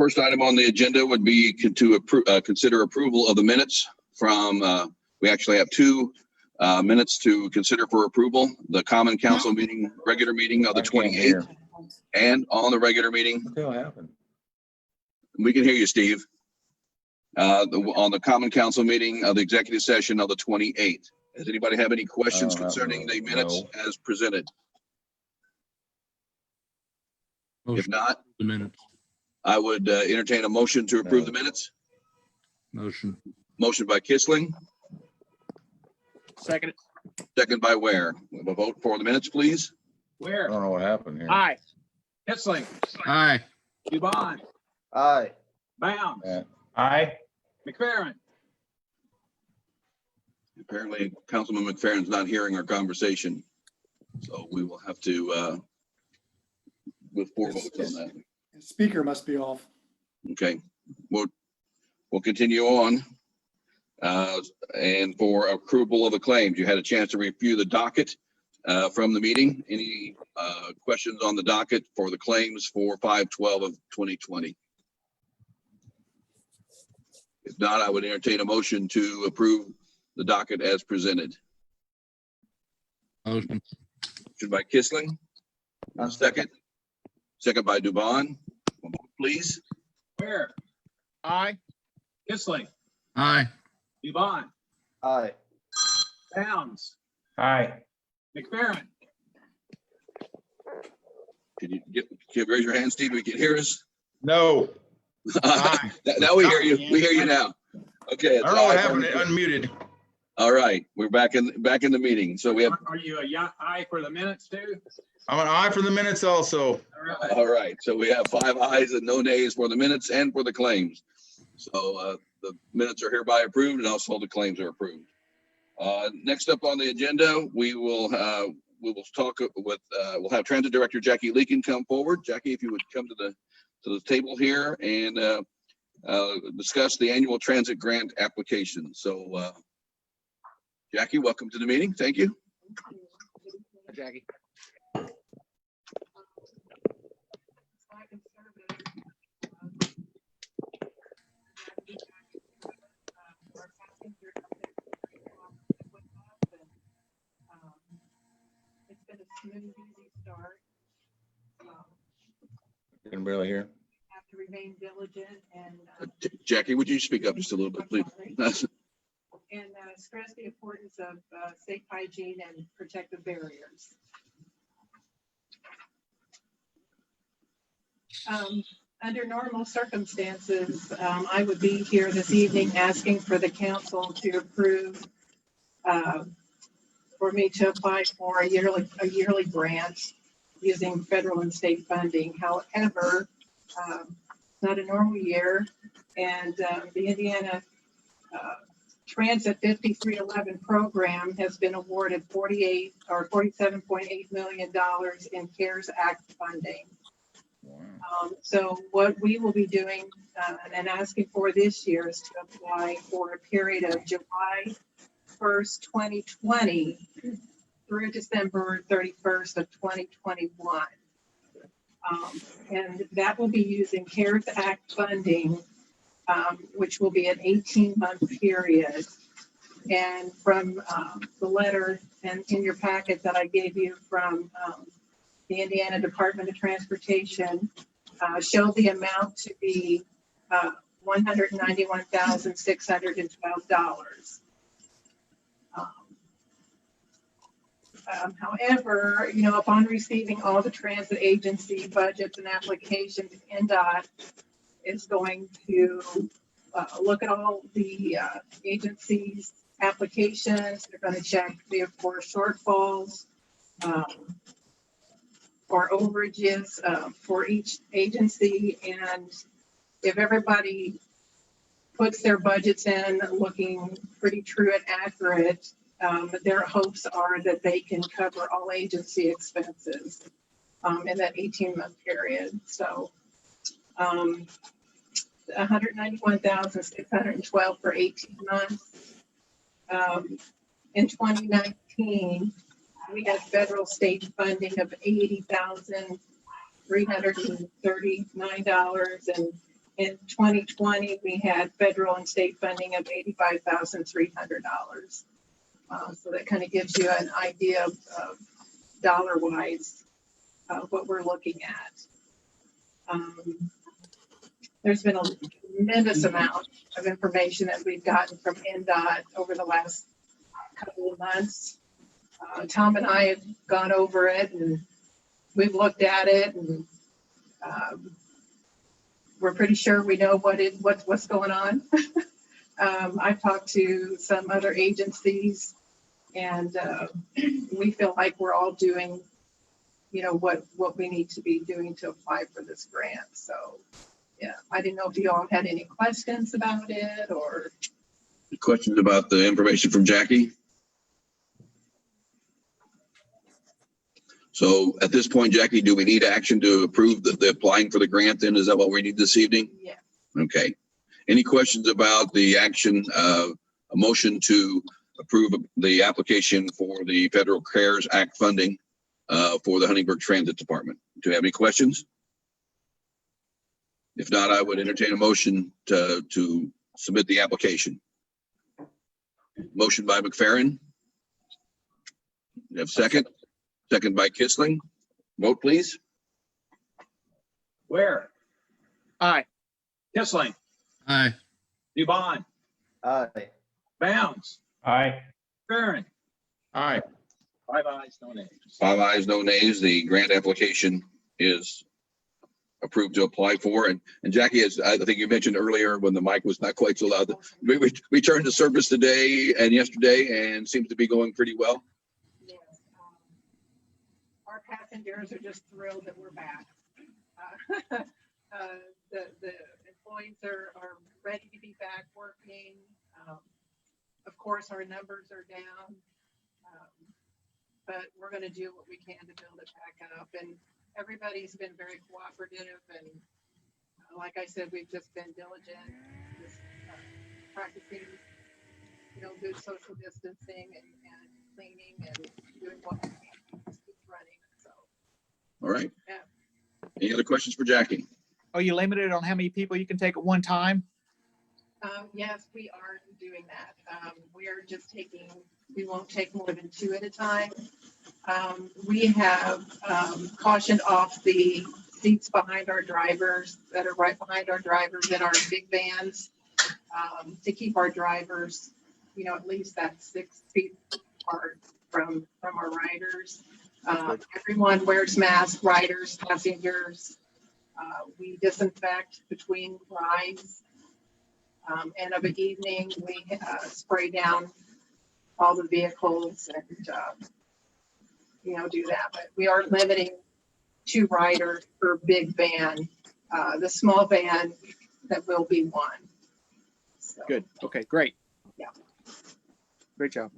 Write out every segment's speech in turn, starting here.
First item on the agenda would be to consider approval of the minutes from, we actually have two minutes to consider for approval. The common council meeting, regular meeting of the 28th, and on the regular meeting. What the hell happened? We can hear you, Steve. On the common council meeting of the executive session of the 28th. Does anybody have any questions concerning the minutes as presented? If not, The minutes. I would entertain a motion to approve the minutes. Motion. Motion by Kissling, Second. second by Ware. We have a vote for the minutes, please. I Where? don't know what happened here. Aye. Kissling. Aye. Dubon. Aye. Bounds. Yeah. Aye. McFerrin. Apparently, Councilman McFerrin's not hearing our conversation, so we will have to, with four votes on that. Speaker must be off. Okay, we'll continue on. And for approval of the claims, you had a chance to review the docket from the meeting. Any questions on the docket for the claims for 5/12 of 2020? If not, I would entertain a motion to approve the docket as presented. Motion. Motion by Kissling. Second. Second by Dubon. One more, please. Where? Aye. Kissling. Aye. Dubon. Aye. Bounds. Aye. McFerrin. Can you raise your hand, Steve? We can hear us. No, Now we hear you. We hear you now. Okay. I don't know what happened. It unmuted. All right, we're back in the meeting. So we have. Are you a aye for the minutes too? I'm an aye for the minutes also. All right, so we have 5 ayes and no nays for the minutes and for the claims. So the minutes are hereby approved, and also the claims are approved. Next up on the agenda, we will talk with we'll have Transit Director Jackie Leakin come forward. Jackie, if you would come to the table here and discuss the annual transit grant application. So Jackie, welcome to the meeting. Thank you. Hi, Jackie. It's been a smooth, easy start. You can barely hear. Have to remain diligent and Jackie, would you speak up just a little bit, please? and stress the importance of safe hygiene and protective barriers. Under normal circumstances, I would be here this evening asking for the council to approve for me to apply for a yearly grant using federal and state funding. However, it's not a normal year, and the Indiana Transit 5311 program has been awarded $47.8 million in CARES Act funding. Wow. So what we will be doing and asking for this year is to apply for a period of July 1st, 2020 through December 31st of 2021. And that will be using CARES Act funding, which will be an 18-month period. And from the letter and in your packet that I gave you from the Indiana Department of Transportation, showed the amount to be $191,612. However, upon receiving all the transit agency budgets and applications, NDOT is going to look at all the agencies' applications. They're going to check for shortfalls or overages for each agency. And if everybody puts their budgets in looking pretty true and accurate, their hopes are that they can cover all agency expenses in that 18-month period. So $191,612 for 18 months. In 2019, we had federal state funding of $80,339, in 2020, we had federal and state funding of $85,300. So that kind of gives you an idea of dollar-wise what we're looking at. There's been a tremendous amount of information that we've gotten from NDOT over the last couple of months. Tom and I have gone over it and we've looked at it, and we're pretty sure we know what's going on. I've talked to some other agencies, and we feel like we're all doing, what we need to be doing to apply for this grant. So, yeah, I didn't know if you all had any questions about it or. Questions about the information from Jackie? So at this point, Jackie, do we need action to approve the applying for the grant then? Is that what we need this evening? Yeah. Okay. Any questions about the action, a motion to approve the application for the Federal CARES Act funding for the Huntingburg Transit Department? Do you have any questions? If not, I would entertain a motion to submit the application. Motion by McFerrin. You have second? Second by Kissling. Vote, please. Ware, Aye. Kissling, Aye. Dubon, Aye. Bounds, Aye. Barron, Aye. 5 ayes, no nays. 5 ayes, no nays. The grant application is approved to apply for. And Jackie, as I think you mentioned earlier when the mic was not quite so loud, we returned to service today and yesterday and seems to be going pretty well. Yes, our passengers are just thrilled that we're back. The employees are ready to be back working. Of course, our numbers are down, but we're going to do what we can to build it back up. And everybody's been very cooperative. And like I said, we've just been diligent, just practicing, good social distancing and cleaning and doing what we can to keep running. So. All right. Yeah. Any other questions for Jackie? Are you limited on how many people you can take at one time? Yes, we are doing that. We won't take more than 2 at a time. We have cautioned off the seats behind our drivers that are right behind our drivers in our big vans to keep our drivers, at least that 6 feet apart from our riders. Everyone wears masks, riders, passengers. We disinfect between rides. And of an evening, we spray down all the vehicles and, do that. But we are limiting 2 riders per big van. The small van, that will be 1. So, Good. Okay, great. Yeah. Great job.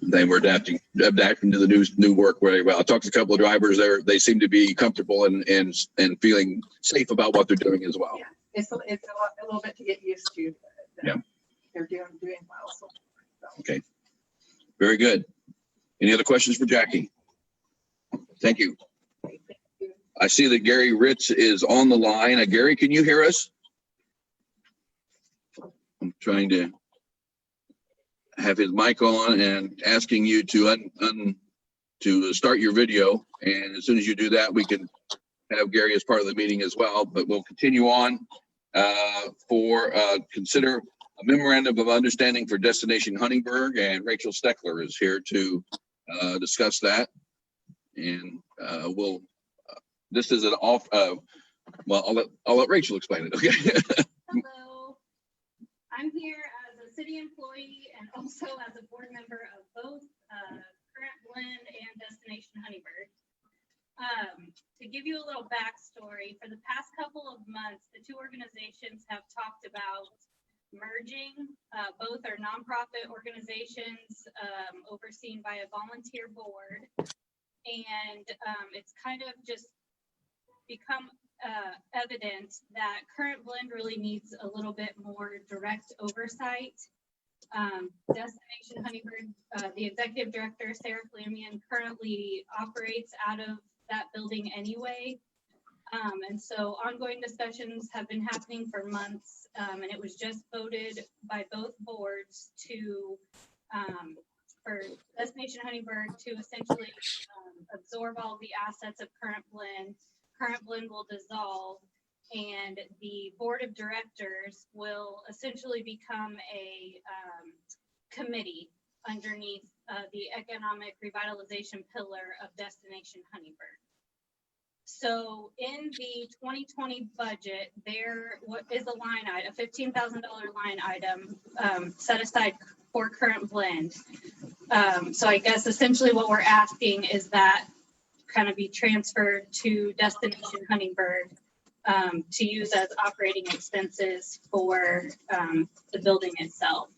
They were adapting to the new work very well. I talked to a couple of drivers there. They seem to be comfortable and feeling safe about what they're doing as well. yeah, it's a little bit to get used to. But, Yeah. They're doing well. So. Okay. Very good. Any other questions for Jackie? Thank you. Thank you. I see that Gary Ritz is on the line. Gary, can you hear us? I'm trying to have his mic on and asking you to start your video. And as soon as you do that, we can have Gary as part of the meeting as well. But we'll continue on consider a memorandum of understanding for Destination Huntingburg, and Rachel Steckler is here to discuss that. And this is an off. Well, I'll let Rachel explain it. Okay. Hello, I'm here as a city employee and also as a board member of both Current Blend and Destination Huntingburg. To give you a little backstory, for the past couple of months, the 2 organizations have talked about merging. Both are nonprofit organizations overseen by a volunteer board. And it's kind of just become evident that Current Blend really needs a little bit more direct oversight. Destination Huntingburg, the executive director, Sarah Flamian, currently operates out of that building anyway. And so ongoing discussions have been happening for months, and it was just voted by both boards to, for Destination Huntingburg to essentially absorb all the assets of Current Blend. Current Blend will dissolve, and the board of directors will essentially become a committee underneath the economic revitalization pillar of Destination Huntingburg. So in the 2020 budget, there is a line item, a $15,000 line item set aside for Current Blend. So I guess essentially what we're asking is that kind of be transferred to Destination Huntingburg to use as operating expenses for the building itself.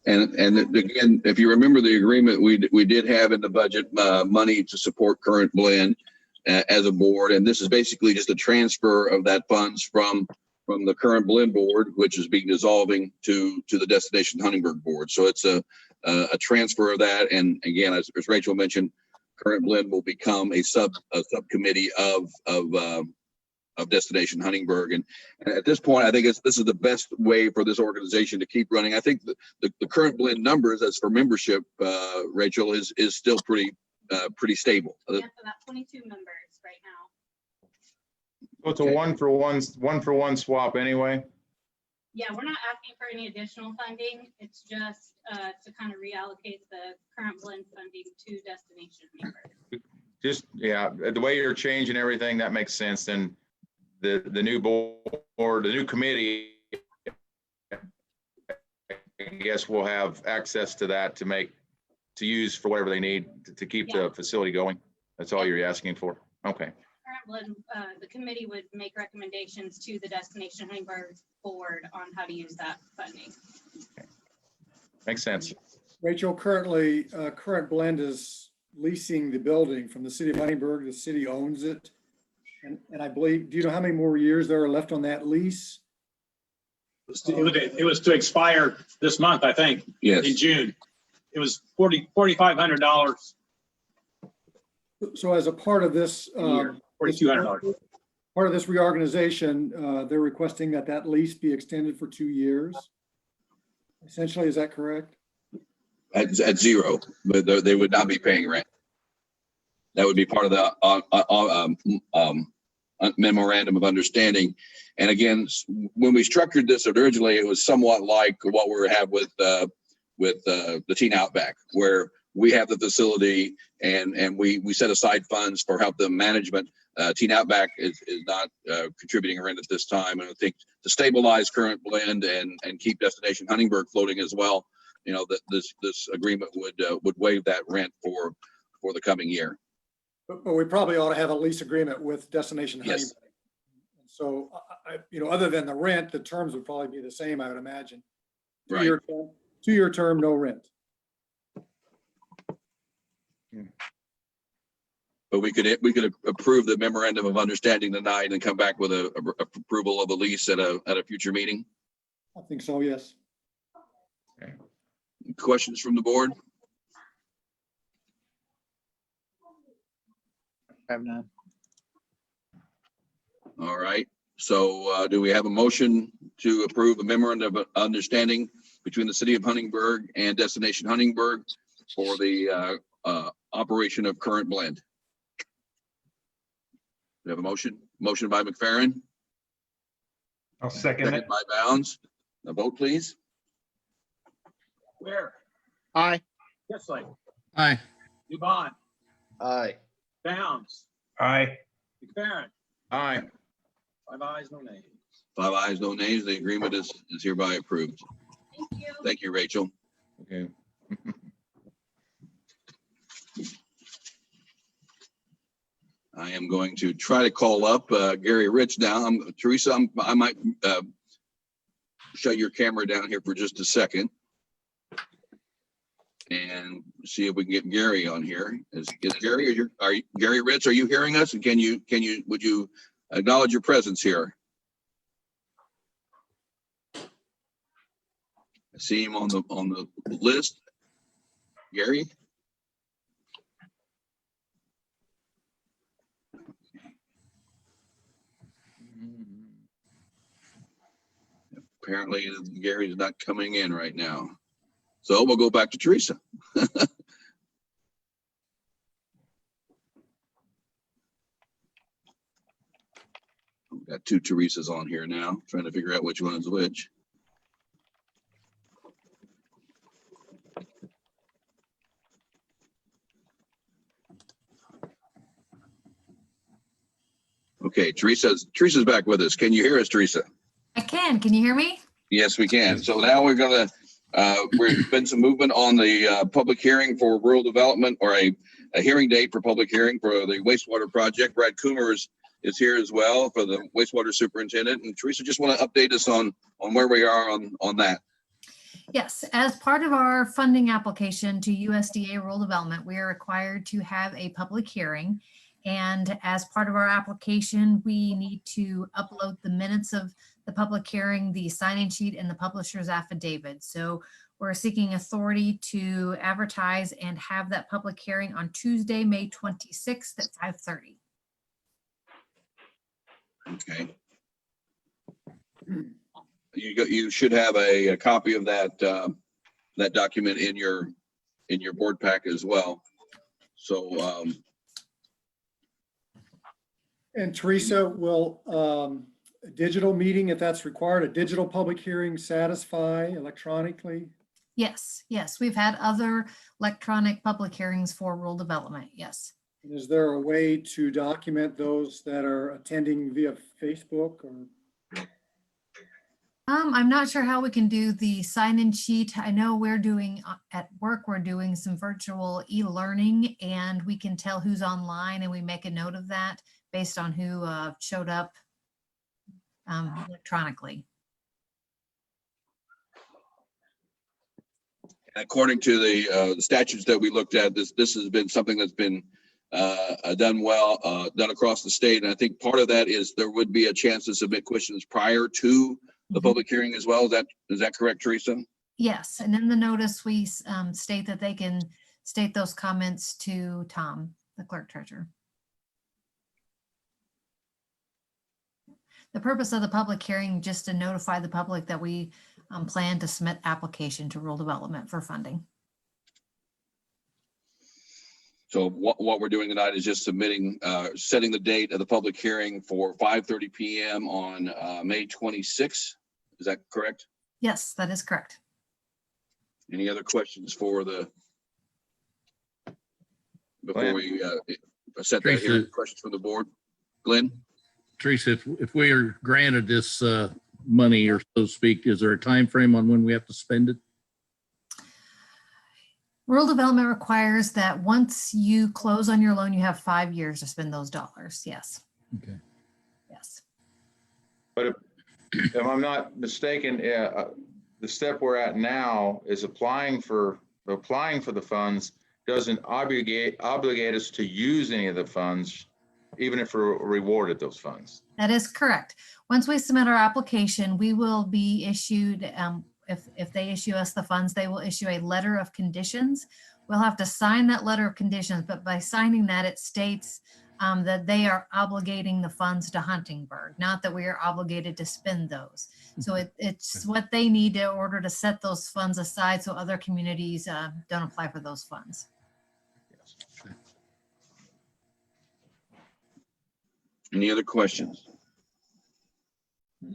And again, if you remember the agreement, we did have in the budget money to support Current Blend as a board, and this is basically just a transfer of that funds from the Current Blend board, which is being dissolving to the Destination Huntingburg board. So it's a transfer of that, and again, as Rachel mentioned, Current Blend will become a subcommittee of Destination Huntingburg. And at this point, I think this is the best way for this organization to keep running. I think the Current Blend numbers, as for membership, Rachel, is still pretty stable. Yeah, so about 22 members right now. So it's a one for one swap anyway. Yeah, we're not asking for any additional funding. It's just to kind of reallocate the Current Blend funding to Destination Huntingburg. Just, yeah, the way you're changing everything, that makes sense. Then the new board, the new committee, I guess will have access to that to use for whatever they need to keep the facility going. That's all you're asking for. Okay. Current Blend, the committee would make recommendations to the Destination Huntingburg board on how to use that funding. Okay. Makes sense. Rachel, currently, Current Blend is leasing the building from the city of Huntingburg. The city owns it. And I believe, do you know how many more years there are left on that lease? It was to expire this month, I think, Yes. in June. It was $4,500 So as a part of this, a year, $4,200. part of this reorganization, they're requesting that lease be extended for 2 years. Essentially, is that correct? At zero, but they would not be paying rent. That would be part of the memorandum of understanding. And again, when we structured this originally, it was somewhat like what we have with the Teen Outback, where we have the facility and we set aside funds for help the management. Teen Outback is not contributing rent at this time. And I think to stabilize Current Blend and keep Destination Huntingburg floating as well, you know, that this agreement would waive that rent for the coming year. But we probably ought to have a lease agreement with Destination Yes. Huntingburg. So, other than the rent, the terms would probably be the same, I would imagine. Right. 2-year term, no rent. But we could approve the memorandum of understanding tonight and come back with a approval of the lease at a future meeting. I think so, yes. Questions from the board? I have none. All right. So do we have a motion to approve a memorandum of understanding between the city of Huntingburg and Destination Huntingburg for the operation of Current Blend? We have a motion. Motion by McFerrin. I'll second it. By Bounds. A vote, please. Where? Aye. Kissling, Aye. Dubon, Aye. Bounds, Aye. McFerrin, Aye. 5 ayes, no nays. 5 ayes, no nays. The agreement is hereby approved. Thank you. Thank you, Rachel. Okay. I am going to try to call up Gary Rich now. Teresa, I might shut your camera down here for just a second and see if we can get Gary on here. Is Gary, Gary Rich, are you hearing us? And would you acknowledge your presence here? I see him on the list. Gary? Apparently Gary's not coming in right now. So we'll go back to Teresa. We've got two Teresas on here now, trying to figure out which one is which. Okay, Teresa's back with us. Can you hear us, Teresa? I can. Can you hear me? Yes, we can. So now we're gonna, there's been some movement on the public hearing for rural development, or a hearing date for public hearing for the wastewater project. Brad Coomer is here as well for the wastewater superintendent. And Teresa, just want to update us on where we are on that. Yes, as part of our funding application to USDA Rural Development, we are required to have a public hearing. And as part of our application, we need to upload the minutes of the public hearing, the sign-in sheet, and the publisher's affidavit. So we're seeking authority to advertise and have that public hearing on Tuesday, May 26th at 5:30. Okay. You should have a copy of that that document in your board pack as well. So And Teresa, will a digital meeting, if that's required, a digital public hearing satisfy electronically? Yes, yes, we've had other electronic public hearings for rural development. Yes. And is there a way to document those that are attending via Facebook or? I'm not sure how we can do the sign-in sheet. I know we're doing at work, we're doing some virtual e-learning, and we can tell who's online and we make a note of that based on who showed up electronically. according to the statutes that we looked at, this has been something that's been done well, done across the state. And I think part of that is there would be a chance to submit questions prior to the public hearing as well. Is that correct, Teresa? Yes, and in the notice, we state that they can state those comments to Tom, the clerk treasurer. The purpose of the public hearing, just to notify the public that we plan to submit application to rural development for funding. So what we're doing tonight is just submitting, setting the date of the public hearing for 5:30 p.m. on May 26th. Is that correct? Yes, that is correct. Any other questions for before we set that hearing? Questions from the board? Glenn? Teresa, if we are granted this money, or so to speak, is there a time frame on when we have to spend it? Rural development requires that once you close on your loan, you have 5 years to spend those dollars. Yes. Okay. Yes. But if I'm not mistaken, the step we're at now is applying for the funds doesn't obligate us to use any of the funds, even if we're rewarded those funds. That is correct. Once we submit our application, we will be issued, if they issue us the funds, they will issue a letter of conditions. We'll have to sign that letter of conditions, but by signing that, it states that they are obligating the funds to Huntingburg, not that we are obligated to spend those. So it's what they need in order to set those funds aside so other communities don't apply for those funds. Any other questions?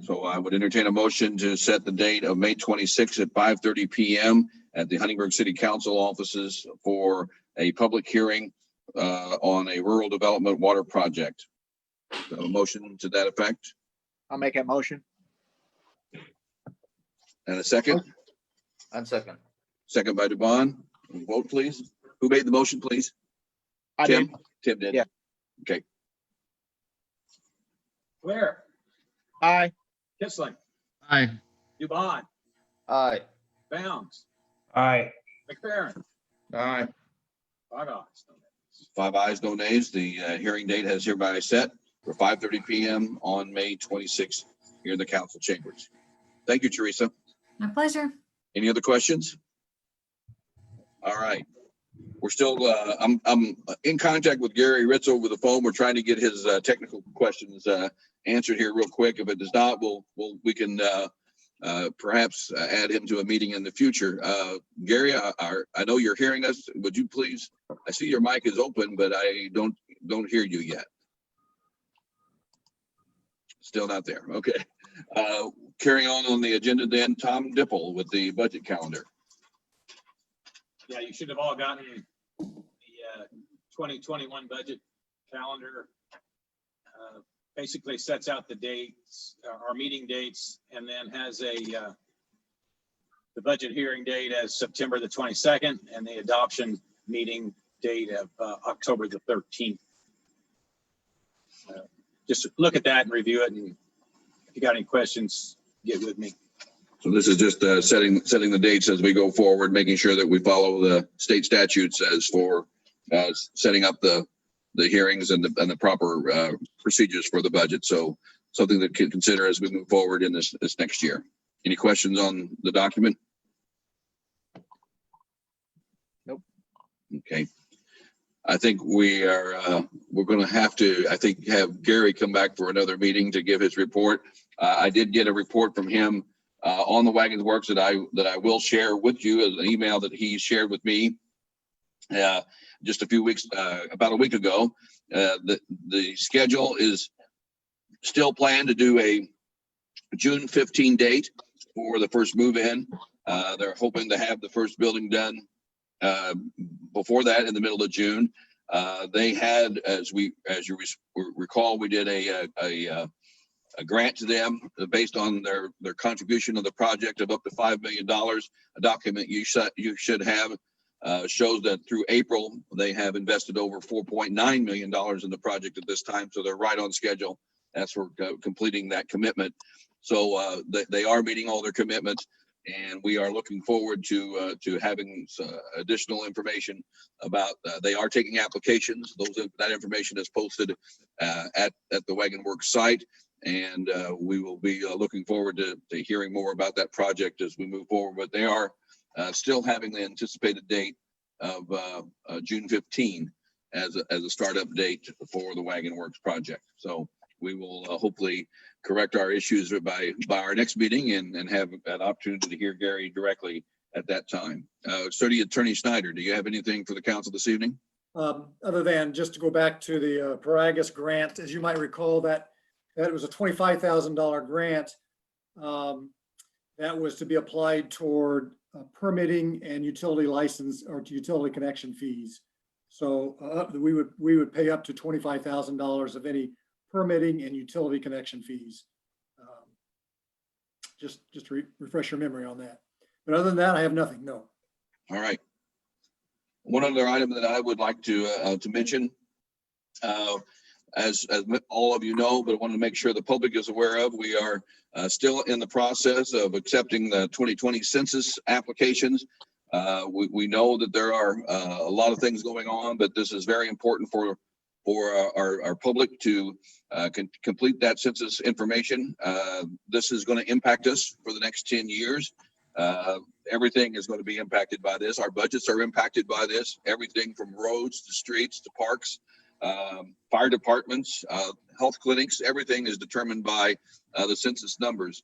So I would entertain a motion to set the date of May 26th at 5:30 p.m. at the Huntingburg City Council offices for a public hearing on a rural development water project. So a motion to that effect. I'll make that motion. And a second? On second. Second by Devon. Vote, please. Who made the motion, please? I Tim? did. Tim did? Yeah. Okay. Ware, Aye. Kissling, Aye. Dubon, Aye. Bounds, Aye. McFerrin, Aye. 5 ayes. 5 ayes, no nays. The hearing date has hereby set for 5:30 p.m. on May 26th here in the council chambers. Thank you, Teresa. My pleasure. Any other questions? All right. We're still, I'm in contact with Gary Ritz over the phone. We're trying to get his technical questions answered here real quick. If it does not, we can perhaps add him to a meeting in the future. Gary, I know you're hearing us. Would you please, I see your mic is open, but I don't hear you yet. Still not there. Okay. Carrying on the agenda then, Tom Dipple with the budget calendar. Yeah, you should have all gotten the 2021 budget calendar. Basically sets out the dates, our meeting dates, and then has the budget hearing date as September the 22nd and the adoption meeting date of October the 13th. Just look at that and review it, and if you got any questions, get with me. So this is just setting the dates as we go forward, making sure that we follow the state statutes as for setting up the hearings and the proper procedures for the budget. So something that can consider as we move forward in this next year. Any questions on the document? Nope. Okay. I think we're going to have to, I think, have Gary come back for another meeting to give his report. I did get a report from him on the Wagons Works that I will share with you as an email that he shared with me just a few weeks, about a week ago. The schedule is still planned to do a June 15 date for the first move in. They're hoping to have the first building done before that in the middle of June. They had, as you recall, we did a grant to them based on their contribution of the project of up to $5 million. A document you should have shows that through April, they have invested over $4.9 million in the project at this time. So they're right on schedule as for completing that commitment. So they are meeting all their commitments, and we are looking forward to having additional information about, they are taking applications. That information is posted at the Wagon Works site. And we will be looking forward to hearing more about that project as we move forward. But they are still having the anticipated date of June 15 as a startup date for the Wagon Works project. So we will hopefully correct our issues by our next meeting and have an opportunity to hear Gary directly at that time. City Attorney Snyder, do you have anything for the council this evening? Other than just to go back to the Paragus grant, as you might recall, that was a $25,000 grant that was to be applied toward permitting and utility license or utility connection fees. So we would pay up to $25,000 of any permitting and utility connection fees. Just to refresh your memory on that. But other than that, I have nothing. No. All right. One other item that I would like to mention, as all of you know, but I want to make sure the public is aware of, we are still in the process of accepting the 2020 census applications. We know that there are a lot of things going on, but this is very important for our public to complete that census information. This is going to impact us for the next 10 years. Everything is going to be impacted by this. Our budgets are impacted by this. Everything from roads to streets to parks, fire departments, health clinics, everything is determined by the census numbers.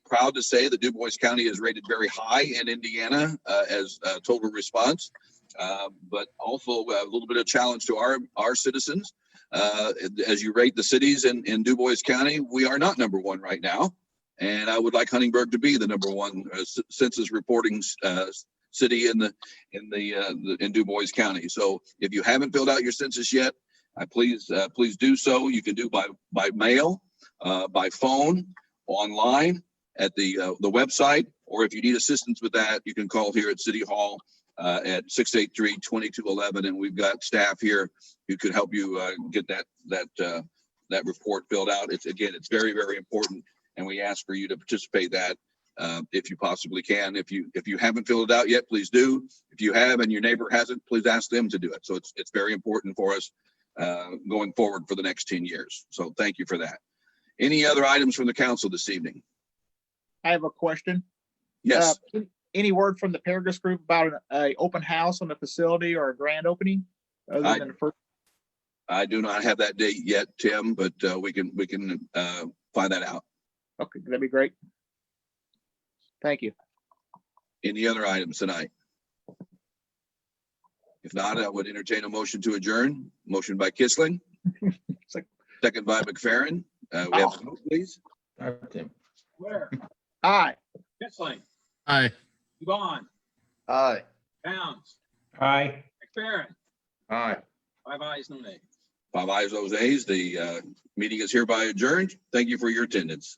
Proud to say that Du Bois County is rated very high in Indiana as total response, but also a little bit of challenge to our citizens. As you rate the cities in Du Bois County, we are not number one right now. And I would like Huntingburg to be the number one census reporting city in Du Bois County. So if you haven't filled out your census yet, please do so. You can do by mail, by phone, online, at the website, or if you need assistance with that, you can call here at City Hall at 683-2211, and we've got staff here who could help you get that report filled out. It's very, very important, and we ask for you to participate that if you possibly can. If you haven't filled it out yet, please do. If you have and your neighbor hasn't, please ask them to do it. So it's very important for us going forward for the next 10 years. So thank you for that. Any other items from the council this evening? I have a question. Yes. Any word from the Paragus group about an open house on the facility or a grand opening? Other than the first? I do not have that date yet, Tim, but we can find that out. Okay, that'd be great. Thank you. Any other items tonight? If not, I would entertain a motion to adjourn. Motion by Kissling. Second by McFerrin. We have a vote, please. Where? Aye. Kissling, Aye. Yvonne, Aye. Towns, Aye. McFerrin, All right. 5 ayes, no nays. 5 ayes, those ayes. The meeting is hereby adjourned. Thank you for your attendance.